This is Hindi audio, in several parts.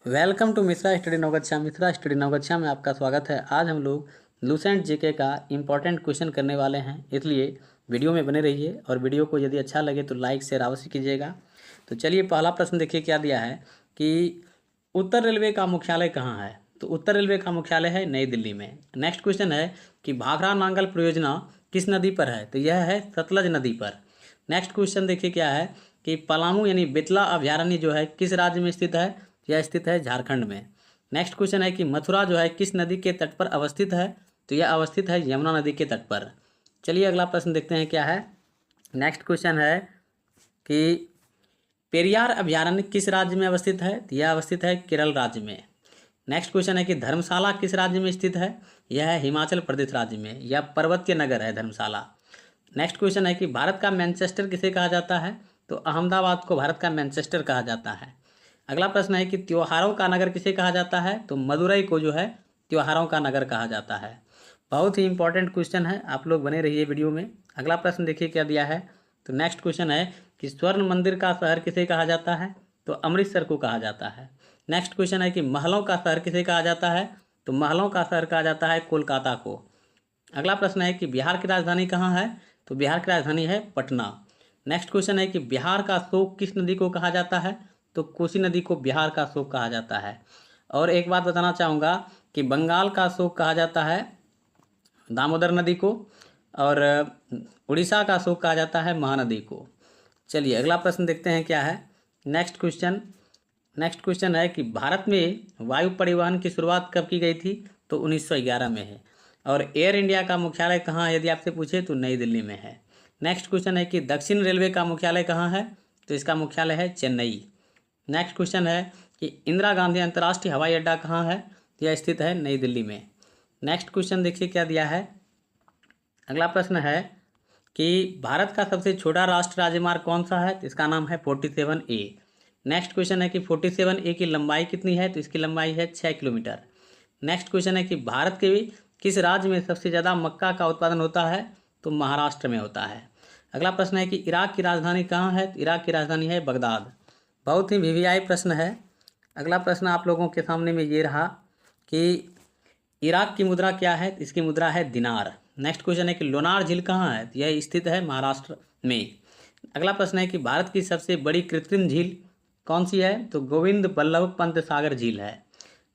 Welcome to Mishra study Navgachhia. Mishra study Navgachhia में आपका स्वागत है। आज हम लोग लूसेंट जीके का इम्पॉर्टेंट क्वेश्चन करने वाले हैं, इसलिए वीडियो में बने रहिए और वीडियो को यदि अच्छा लगे तो लाइक शेयर अवश्य कीजिएगा। तो चलिए पहला प्रश्न देखिए क्या दिया है कि उत्तर रेलवे का मुख्यालय कहाँ है। तो उत्तर रेलवे का मुख्यालय है नई दिल्ली में। नेक्स्ट क्वेश्चन है कि भाखड़ा नांगल परियोजना किस नदी पर है। तो यह है सतलज नदी पर। नेक्स्ट क्वेश्चन देखिए क्या है कि पलामू यानी बेतला अभयारण्य जो है किस राज्य में स्थित है। यह स्थित है झारखंड में। नेक्स्ट क्वेश्चन है कि मथुरा जो है किस नदी के तट पर अवस्थित है। तो यह अवस्थित है यमुना नदी के तट पर। चलिए अगला प्रश्न देखते हैं क्या है। नेक्स्ट क्वेश्चन है कि पेरियार अभयारण्य किस राज्य में अवस्थित है। तो यह अवस्थित है केरल राज्य में। नेक्स्ट क्वेश्चन है कि धर्मशाला किस राज्य में स्थित है। यह है हिमाचल प्रदेश राज्य में। यह पर्वतीय नगर है धर्मशाला। नेक्स्ट क्वेश्चन है कि भारत का मैनचेस्टर किसे कहा जाता है। तो अहमदाबाद को भारत का मैनचेस्टर कहा जाता है। अगला प्रश्न है कि त्योहारों का नगर किसे कहा जाता है। तो मदुरई को जो है त्योहारों का नगर कहा जाता है। बहुत ही इंपॉर्टेंट क्वेश्चन है, आप लोग बने रहिए वीडियो में। अगला प्रश्न देखिए क्या दिया है। तो नेक्स्ट क्वेश्चन है कि स्वर्ण मंदिर का शहर किसे कहा जाता है। तो अमृतसर को कहा जाता है। नेक्स्ट क्वेश्चन है कि महलों का शहर किसे कहा जाता है। तो महलों का शहर कहा जाता है कोलकाता को। अगला प्रश्न है कि बिहार की राजधानी कहाँ है। तो बिहार की राजधानी है पटना। नेक्स्ट क्वेश्चन है कि बिहार का शोक किस नदी को कहा जाता है। तो कोसी नदी को बिहार का शोक कहा जाता है। और एक बात बताना चाहूँगा कि बंगाल का शोक कहा जाता है दामोदर नदी को, और उड़ीसा का शोक कहा जाता है महानदी को। चलिए अगला प्रश्न देखते हैं क्या है। नेक्स्ट क्वेश्चन है कि भारत में वायु परिवहन की शुरुआत कब की गई थी। तो 1911 में है। और एयर इंडिया का मुख्यालय कहाँ है यदि आपसे पूछे तो नई दिल्ली में है। नेक्स्ट क्वेश्चन है कि दक्षिण रेलवे का मुख्यालय कहाँ है। तो इसका मुख्यालय है चेन्नई। नेक्स्ट क्वेश्चन है कि इंदिरा गांधी अंतर्राष्ट्रीय हवाई अड्डा कहाँ है। तो यह स्थित है नई दिल्ली में। नेक्स्ट क्वेश्चन देखिए क्या दिया है। अगला प्रश्न है कि भारत का सबसे छोटा राष्ट्रीय राजमार्ग कौन सा है। तो इसका नाम है 47A। नेक्स्ट क्वेश्चन है कि 47A की लंबाई कितनी है। तो इसकी लंबाई है 6 किलोमीटर। नेक्स्ट क्वेश्चन है कि भारत के किस राज्य में सबसे ज़्यादा मक्का का उत्पादन होता है। तो महाराष्ट्र में होता है। अगला प्रश्न है कि इराक की राजधानी कहाँ है। तो इराक की राजधानी है बगदाद। बहुत ही वीवीआई प्रश्न है। अगला प्रश्न आप लोगों के सामने में ये रहा कि इराक की मुद्रा क्या है। इसकी मुद्रा है दिनार। नेक्स्ट क्वेश्चन है कि लोनार झील कहाँ है। यह स्थित है महाराष्ट्र में। अगला प्रश्न है कि भारत की सबसे बड़ी कृत्रिम झील कौन सी है। तो गोविंद बल्लभ पंत सागर झील है।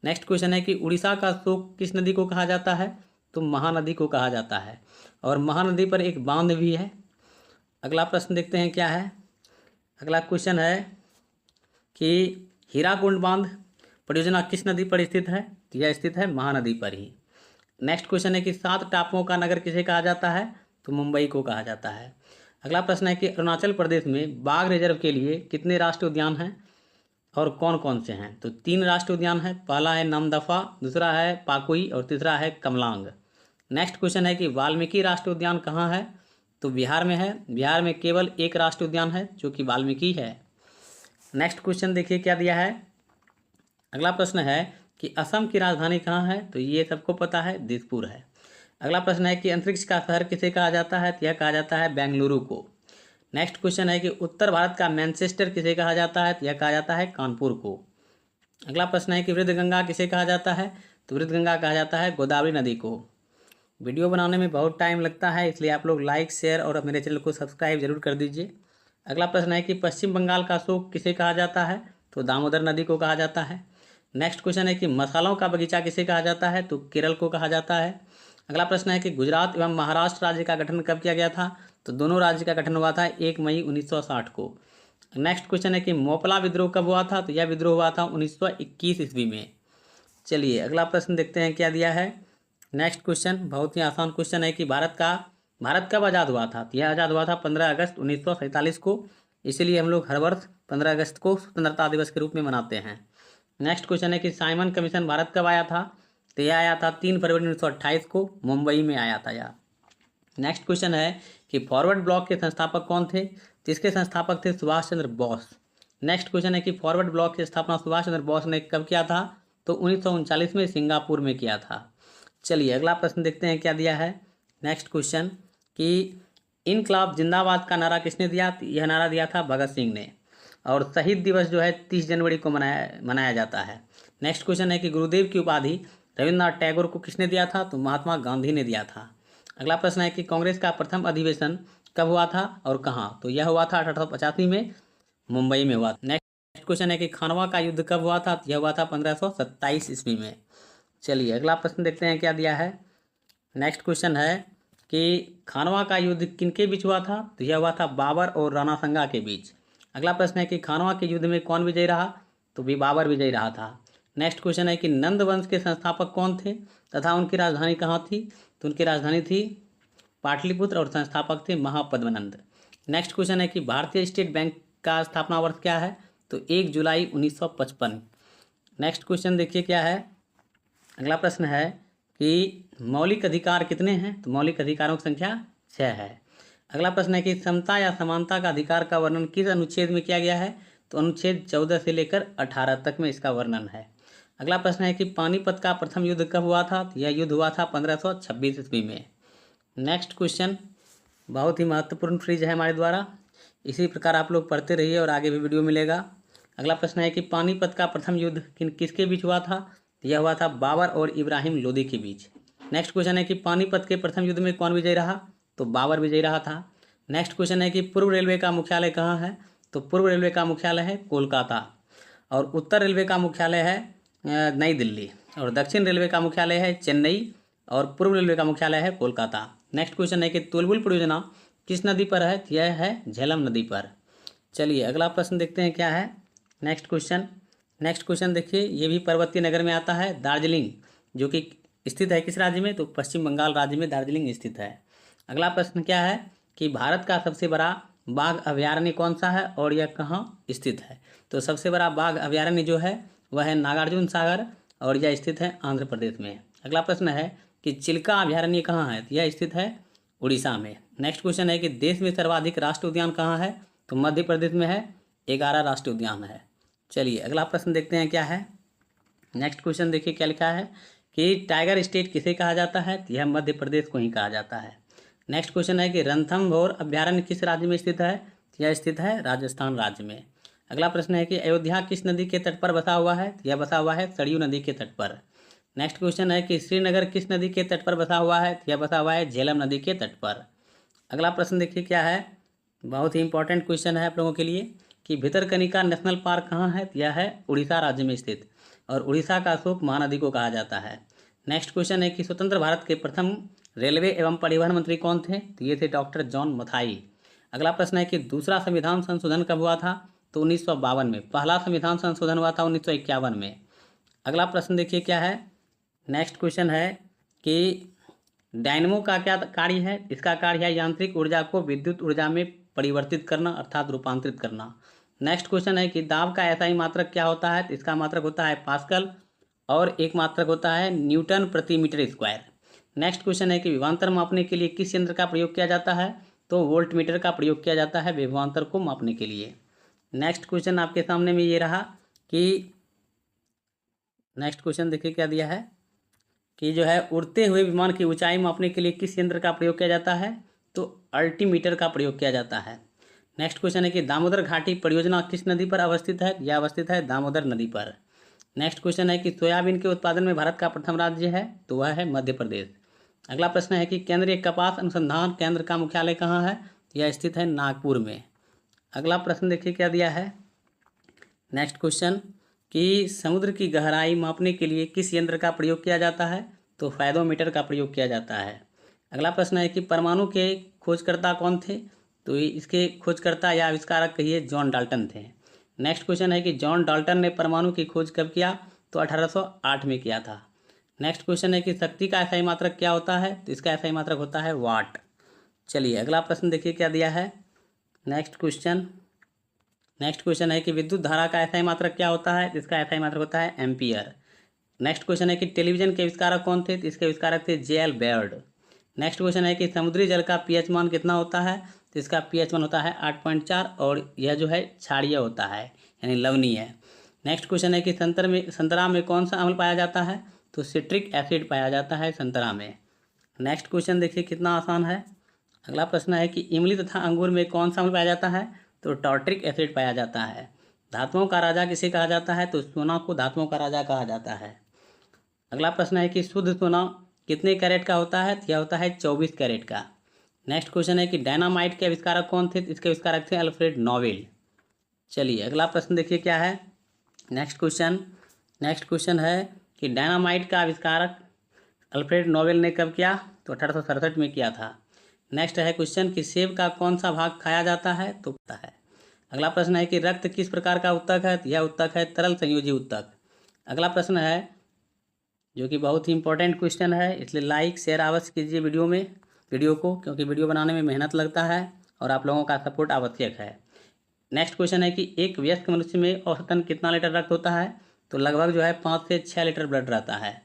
नेक्स्ट क्वेश्चन है कि उड़ीसा का शोक किस नदी को कहा जाता है। तो महानदी को कहा जाता है, और महानदी पर एक बांध भी है। अगला प्रश्न देखते हैं क्या है। अगला क्वेश्चन है कि हीराकुंड बांध परियोजना किस नदी पर स्थित है। तो यह स्थित है महानदी पर ही। नेक्स्ट क्वेश्चन है कि 7 टापुओं का नगर किसे कहा जाता है। तो मुंबई को कहा जाता है। अगला प्रश्न है कि अरुणाचल प्रदेश में बाघ रिजर्व के लिए कितने राष्ट्रीय उद्यान हैं और कौन कौन से हैं। तो 3 राष्ट्रीय उद्यान है। पहला है नामदफा, दूसरा है पाकुई और तीसरा है कमलांग। नेक्स्ट क्वेश्चन है कि वाल्मीकि राष्ट्रीय उद्यान कहाँ है। तो बिहार में है। बिहार में केवल एक राष्ट्रीय उद्यान है जो कि वाल्मीकि है। नेक्स्ट क्वेश्चन देखिए क्या दिया है। अगला प्रश्न है कि असम की राजधानी कहाँ है। तो ये सबको पता है, दिसपुर है। अगला प्रश्न है कि अंतरिक्ष का शहर किसे कहा जाता है। तो यह कहा जाता है बेंगलुरु को। नेक्स्ट क्वेश्चन है कि उत्तर भारत का मैनचेस्टर किसे कहा जाता है। तो यह कहा जाता है कानपुर को। अगला प्रश्न है कि वृद्धगंगा किसे कहा जाता है। तो वृद्धगंगा कहा जाता है गोदावरी नदी को। वीडियो बनाने में बहुत टाइम लगता है, इसलिए आप लोग लाइक शेयर और मेरे चैनल को सब्सक्राइब जरूर कर दीजिए। अगला प्रश्न है कि पश्चिम बंगाल का शोक किसे कहा जाता है। तो दामोदर नदी को कहा जाता है। नेक्स्ट क्वेश्चन है कि मसालों का बगीचा किसे कहा जाता है। तो केरल को कहा जाता है। अगला प्रश्न है कि गुजरात एवं महाराष्ट्र राज्य का गठन कब किया गया था। तो दोनों राज्य का गठन हुआ था 1 मई 1960 को। नेक्स्ट क्वेश्चन है कि मोपला विद्रोह कब हुआ था। तो यह विद्रोह हुआ था 1921 ईस्वी में। चलिए अगला प्रश्न देखते हैं क्या दिया है। नेक्स्ट क्वेश्चन बहुत ही आसान क्वेश्चन है कि भारत कब आज़ाद हुआ था। तो यह आज़ाद हुआ था 15 अगस्त 1947 को। इसीलिए हम लोग हर वर्ष 15 अगस्त को स्वतंत्रता दिवस के रूप में मनाते हैं। नेक्स्ट क्वेश्चन है कि साइमन कमीशन भारत कब आया था। तो यह आया था 3 फरवरी 1928 को, मुंबई में आया था यह। नेक्स्ट क्वेश्चन है कि फॉरवर्ड ब्लॉक के संस्थापक कौन थे। तो इसके संस्थापक थे सुभाष चंद्र बोस। नेक्स्ट क्वेश्चन है कि फॉरवर्ड ब्लॉक की स्थापना सुभाष चंद्र बोस ने कब किया था। तो 1939 में सिंगापुर में किया था। चलिए अगला प्रश्न देखते हैं क्या दिया है। नेक्स्ट क्वेश्चन कि इनकलाब जिंदाबाद का नारा किसने दिया। तो यह नारा दिया था भगत सिंह ने। और शहीद दिवस जो है 30 जनवरी को मनाया जाता है। नेक्स्ट क्वेश्चन है कि गुरुदेव की उपाधि रविन्द्रनाथ टैगोर को किसने दिया था? तो महात्मा गांधी ने दिया था। अगला प्रश्न है कि कांग्रेस का प्रथम अधिवेशन कब हुआ था और कहाँ? तो यह हुआ था 1885 में, मुंबई में हुआ। नेक्स्ट क्वेश्चन है कि खानवा का युद्ध कब हुआ था? यह हुआ था 1527 ईस्वी में। चलिए अगला प्रश्न देखते हैं क्या दिया है। नेक्स्ट क्वेश्चन है कि खानवा का युद्ध किनके बीच हुआ था? तो यह हुआ था बाबर और राणा संगा के बीच। अगला प्रश्न है कि खानवा के युद्ध में कौन विजयी रहा? तो भी बाबर विजयी रहा था। नेक्स्ट क्वेश्चन है कि नंद वंश के संस्थापक कौन थे तथा उनकी राजधानी कहाँ थी? तो उनकी राजधानी थी पाटलिपुत्र और संस्थापक थे महापद्मनंद। नेक्स्ट क्वेश्चन है कि भारतीय स्टेट बैंक का स्थापना वर्ष क्या है? तो 1 जुलाई 1955। नेक्स्ट क्वेश्चन देखिए क्या है। अगला प्रश्न है कि मौलिक अधिकार कितने हैं? तो मौलिक अधिकारों की संख्या 6 है। अगला प्रश्न है कि समता या समानता का अधिकार का वर्णन किस अनुच्छेद में किया गया है? तो अनुच्छेद 14 से लेकर 18 तक में इसका वर्णन है। अगला प्रश्न है कि पानीपत का प्रथम युद्ध कब हुआ था? तो यह युद्ध हुआ था 1526 ईस्वी में। नेक्स्ट क्वेश्चन बहुत ही महत्वपूर्ण फ्रीज है हमारे द्वारा, इसी प्रकार आप लोग पढ़ते रहिए और आगे भी वीडियो मिलेगा। अगला प्रश्न है कि पानीपत का प्रथम युद्ध किसके बीच हुआ था? यह हुआ था बाबर और इब्राहिम लोदी के बीच। नेक्स्ट क्वेश्चन है कि पानीपत के प्रथम युद्ध में कौन विजयी रहा? तो बाबर विजयी रहा था। नेक्स्ट क्वेश्चन है कि पूर्व रेलवे का मुख्यालय कहाँ है? तो पूर्व रेलवे का मुख्यालय है कोलकाता, और उत्तर रेलवे का मुख्यालय है नई दिल्ली, और दक्षिण रेलवे का मुख्यालय है चेन्नई, और पूर्व रेलवे का मुख्यालय है कोलकाता। नेक्स्ट क्वेश्चन है कि तुलबुल परियोजना किस नदी पर है? यह है झेलम नदी पर। चलिए अगला प्रश्न देखते हैं क्या है। नेक्स्ट क्वेश्चन देखिए, ये भी पर्वतीय नगर में आता है, दार्जिलिंग, जो कि स्थित है किस राज्य में? तो पश्चिम बंगाल राज्य में दार्जिलिंग स्थित है। अगला प्रश्न क्या है कि भारत का सबसे बड़ा बाघ अभयारण्य कौन सा है और यह कहाँ स्थित है? तो सबसे बड़ा बाघ अभयारण्य जो है वह है नागार्जुन सागर, और यह स्थित है आंध्र प्रदेश में। अगला प्रश्न है कि चिल्का अभयारण्य कहाँ है? यह स्थित है उड़ीसा में। नेक्स्ट क्वेश्चन है कि देश में सर्वाधिक राष्ट्रीय उद्यान कहाँ है? तो मध्य प्रदेश में है, 11 राष्ट्रीय उद्यान है। चलिए अगला प्रश्न देखते हैं क्या है। नेक्स्ट क्वेश्चन देखिए क्या लिखा है कि टाइगर स्टेट किसे कहा जाता है? तो यह मध्य प्रदेश को ही कहा जाता है। नेक्स्ट क्वेश्चन है कि रणथंभौर अभयारण्य किस राज्य में स्थित है? तो यह स्थित है राजस्थान राज्य में। अगला प्रश्न है कि अयोध्या किस नदी के तट पर बसा हुआ है? तो यह बसा हुआ है सरयू नदी के तट पर। नेक्स्ट क्वेश्चन है कि श्रीनगर किस नदी के तट पर बसा हुआ है? तो यह बसा हुआ है झेलम नदी के तट पर। अगला प्रश्न देखिए क्या है, बहुत ही इंपॉर्टेंट क्वेश्चन है आप लोगों के लिए कि भितरकनिका नेशनल पार्क कहाँ है? तो यह है उड़ीसा राज्य में स्थित, और उड़ीसा का अशोक महानदी को कहा जाता है। नेक्स्ट क्वेश्चन है कि स्वतंत्र भारत के प्रथम रेलवे एवं परिवहन मंत्री कौन थे? तो ये थे डॉक्टर जॉन मथाई। अगला प्रश्न है कि दूसरा संविधान संशोधन कब हुआ था? तो 1952 में। पहला संविधान संशोधन हुआ था 1951 में। अगला प्रश्न देखिए क्या है। नेक्स्ट क्वेश्चन है कि डायनमो का क्या कार्य है? इसका कार्य है यांत्रिक ऊर्जा को विद्युत ऊर्जा में परिवर्तित करना अर्थात रूपांतरित करना। नेक्स्ट क्वेश्चन है कि दाब का एसआई मात्रक क्या होता है? तो इसका मात्रक होता है पास्कल, और एक मात्रक होता है न्यूटन प्रति मीटर स्क्वायर। नेक्स्ट क्वेश्चन है कि विभवांतर मापने के लिए किस यंत्र का प्रयोग किया जाता है? तो वोल्ट मीटर का प्रयोग किया जाता है विभवांतर को मापने के लिए। नेक्स्ट क्वेश्चन आपके सामने में ये रहा कि नेक्स्ट क्वेश्चन देखिए क्या दिया है कि जो है उड़ते हुए विमान की ऊंचाई मापने के लिए किस यंत्र का प्रयोग किया जाता है? तो अल्टीमीटर का प्रयोग किया जाता है। नेक्स्ट क्वेश्चन है कि दामोदर घाटी परियोजना किस नदी पर अवस्थित है? यह अवस्थित है दामोदर नदी पर। नेक्स्ट क्वेश्चन है कि सोयाबीन के उत्पादन में भारत का प्रथम राज्य है? तो वह है मध्य प्रदेश। अगला प्रश्न है कि केंद्रीय कपास अनुसंधान केंद्र का मुख्यालय कहाँ है? यह स्थित है नागपुर में। अगला प्रश्न देखिए क्या दिया है। नेक्स्ट क्वेश्चन कि समुद्र की गहराई मापने के लिए किस यंत्र का प्रयोग किया जाता है? तो फायदोमीटर का प्रयोग किया जाता है। अगला प्रश्न है कि परमाणु के खोजकर्ता कौन थे? तो इसके खोजकर्ता या आविष्कारक कहिए जॉन डाल्टन थे। नेक्स्ट क्वेश्चन है कि जॉन डाल्टन ने परमाणु की खोज कब किया? तो 1808 में किया था। नेक्स्ट क्वेश्चन है कि शक्ति का एसआई मात्रक क्या होता है? तो इसका एसआई मात्रक होता है वाट। चलिए अगला प्रश्न देखिए क्या दिया है। नेक्स्ट क्वेश्चन है कि विद्युत धारा का एसआई मात्रक क्या होता है? इसका एसआई मात्रक होता है एम्पियर। नेक्स्ट क्वेश्चन है कि टेलीविजन के आविष्कारक कौन थे? तो इसके आविष्कारक थे जे.एल. बेयर्ड। नेक्स्ट क्वेश्चन है कि समुद्री जल का पीएच मान कितना होता है? तो इसका पीएच मान होता है 8.4, और यह जो है क्षारीय होता है यानी लवणीय है। नेक्स्ट क्वेश्चन है कि संतरा में कौन सा अम्ल पाया जाता है? तो सिट्रिक एसिड पाया जाता है संतरा में। नेक्स्ट क्वेश्चन देखिए कितना आसान है। अगला प्रश्न है कि इमली तथा अंगूर में कौन सा अम्ल पाया जाता है? तो टार्ट्रिक एसिड पाया जाता है। धातुओं का राजा किसे कहा जाता है? तो सोना को धातुओं का राजा कहा जाता है। अगला प्रश्न है कि शुद्ध सोना कितने कैरेट का होता है? यह होता है 24 कैरेट का। नेक्स्ट क्वेश्चन है कि डायनामाइट के आविष्कारक कौन थे? इसके आविष्कारक थे अल्फ्रेड नोबेल। चलिए अगला प्रश्न देखिए क्या है। नेक्स्ट क्वेश्चन है कि डायनामाइट का आविष्कारक अल्फ्रेड नोबेल ने कब किया? तो 1867 में किया था। नेक्स्ट है क्वेश्चन कि सेब का कौन सा भाग खाया जाता है? तो पता है। अगला प्रश्न है कि रक्त किस प्रकार का ऊतक है? यह ऊतक है तरल संयोजी ऊतक। अगला प्रश्न है जो कि बहुत ही इंपॉर्टेंट क्वेश्चन है, इसलिए लाइक शेयर अवश्य कीजिए वीडियो को, क्योंकि वीडियो बनाने में मेहनत लगता है और आप लोगों का सपोर्ट आवश्यक है। नेक्स्ट क्वेश्चन है कि एक वयस्क मनुष्य में औसतन कितना लीटर रक्त होता है? तो लगभग जो है 5 से 6 लीटर ब्लड रहता है।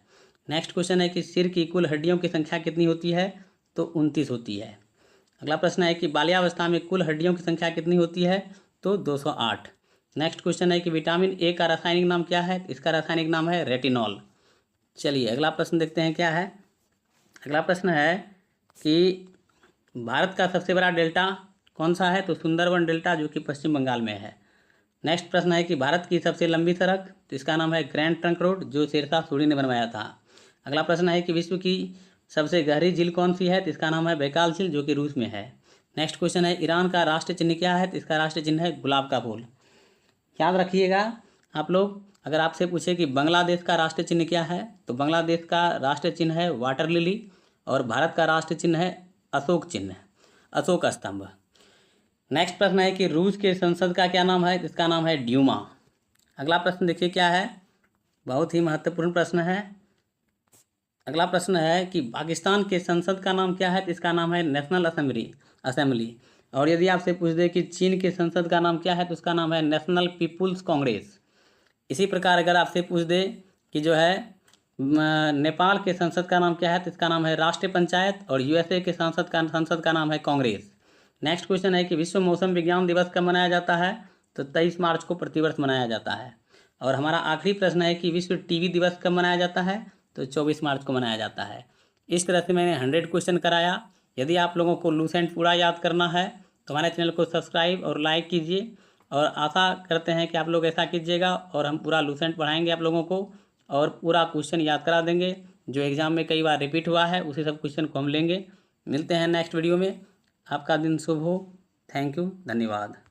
नेक्स्ट क्वेश्चन है कि सिर की कुल हड्डियों की संख्या कितनी होती है? तो 29 होती है। अगला प्रश्न है कि बाल्यावस्था में कुल हड्डियों की संख्या कितनी होती है? तो 208। नेक्स्ट क्वेश्चन है कि विटामिन ए का रासायनिक नाम क्या है? इसका रासायनिक नाम है रेटिनॉल। चलिए अगला प्रश्न देखते हैं क्या है। अगला प्रश्न है कि भारत का सबसे बड़ा डेल्टा कौन सा है? तो सुंदरबन डेल्टा, जो कि पश्चिम बंगाल में है। नेक्स्ट प्रश्न है कि भारत की सबसे लंबी सड़क, तो इसका नाम है ग्रैंड ट्रंक रोड, जो शेरशाह सूरी ने बनवाया था। अगला प्रश्न है कि विश्व की सबसे गहरी झील कौन सी है? तो इसका नाम है बैकाल झील, जो कि रूस में है। नेक्स्ट क्वेश्चन है ईरान का राष्ट्र चिन्ह क्या है? तो इसका राष्ट्र चिन्ह है गुलाब का फूल। याद रखिएगा आप लोग, अगर आपसे पूछे कि बांग्लादेश का राष्ट्र चिन्ह क्या है? तो बांग्लादेश का राष्ट्र चिन्ह है वाटर लिली, और भारत का राष्ट्र चिन्ह है अशोक स्तंभ। नेक्स्ट प्रश्न है कि रूस के संसद का क्या नाम है? इसका नाम है ड्यूमा। अगला प्रश्न देखिए क्या है, बहुत ही महत्वपूर्ण प्रश्न है। अगला प्रश्न है कि पाकिस्तान के संसद का नाम क्या है? इसका नाम है नेशनल असेंबली। और यदि आपसे पूछ दे कि चीन के संसद का नाम क्या है? तो उसका नाम है नेशनल पीपुल्स कांग्रेस। इसी प्रकार अगर आपसे पूछ दे कि जो है नेपाल के संसद का नाम क्या है? तो इसका नाम है राष्ट्रीय पंचायत, और यूएसए के संसद का नाम है कांग्रेस। नेक्स्ट क्वेश्चन है कि विश्व मौसम विज्ञान दिवस कब मनाया जाता है? तो 23 मार्च को प्रतिवर्ष मनाया जाता है। और हमारा आखिरी प्रश्न है कि विश्व टीबी दिवस कब मनाया जाता है? तो 24 मार्च को मनाया जाता है। इस तरह से मैंने 100 क्वेश्चन कराया। यदि आप लोगों को लूसेंट पूरा याद करना है तो हमारे चैनल को सब्सक्राइब और लाइक कीजिए, और आशा करते हैं कि आप लोग ऐसा कीजिएगा और हम पूरा लूसेंट पढ़ाएंगे आप लोगों को, और पूरा क्वेश्चन याद करा देंगे। जो एग्ज़ाम में कई बार रिपीट हुआ है उसी सब क्वेश्चन को हम लेंगे। मिलते हैं नेक्स्ट वीडियो में। आपका दिन शुभ हो। थैंक यू, धन्यवाद।